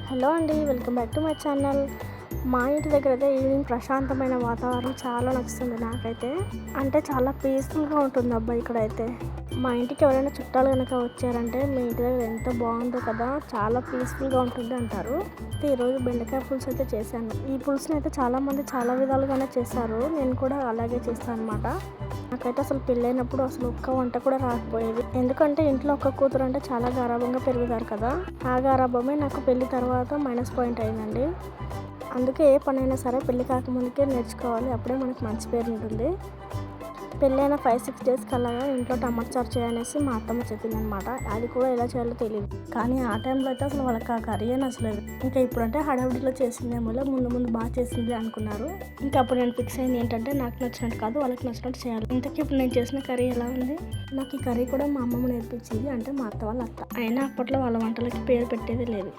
Hello అండి, welcome back to my channel. మా ఇంటి దగ్గర అయితే ఈవినింగ్ ప్రశాంతమైన వాతావరణం చాలా నచ్చుతుంది నాకైతే. అంటే చాలా పీస్ఫుల్గా ఉంటుంది అబ్బా ఇక్కడైతే. మా ఇంటికి ఎవరైనా చుట్టాలు కనుక వచ్చారంటే మీ ఇంటి దగ్గర ఎంత బాగుందో కదా, చాలా పీస్ఫుల్గా ఉంటుంది అంటారు. అయితే ఈరోజు బెండకాయ పులుసు అయితే చేశాను. ఈ పులుసుని అయితే చాలామంది చాలా విధాలుగానే చేశారు, నేను కూడా అలాగే చేస్తాను అనమాట. నాకైతే అసలు పెళ్ళైనప్పుడు అసలు ఒక్క వంట కూడా రాకపోయేది. ఎందుకంటే ఇంట్లో ఒక్క కూతురు అంటే చాలా గారాబంగా పెరుగుతారు కదా, ఆ గారాబమే నాకు పెళ్లి తర్వాత మైనస్ పాయింట్ అయిందండి. అందుకే ఏ పనైనా సరే పెళ్లి కాకముందుకే నేర్చుకోవాలి, అప్పుడే మనకు మంచి పేరు ఉంటుంది. పెళ్ళైన 5-6 డేస్కి అలాగా ఇంట్లో టమాటా చారు చేయనేసి మా అత్తమ్మ చెప్పింది అనమాట. అది కూడా ఎలా చేయాలో తెలియదు, కానీ ఆ టైంలో అయితే అసలు వాళ్ళకి ఆ కర్రీ నచ్చలేదు. ఇంకా ఇప్పుడంటే హడావిడిలో చేసిందేమో, ముందు బాగా చేసింది అనుకున్నారు. ఇంకా అప్పుడు నేను ఫిక్స్ అయింది ఏంటంటే నాకు నచ్చినట్టు కాదు, వాళ్ళకి నచ్చినట్టు చేయాలి. ఇంతకీ ఇప్పుడు నేను చేసిన కర్రీ ఎలా ఉంది? నాకు ఈ కర్రీ కూడా మా అమ్మమ్మ నేర్పించింది, అంటే మా అత్త వాళ్ళ అత్త. అయినా అప్పట్లో వాళ్ళ వంటలకి పేరు పెట్టేది లేదు.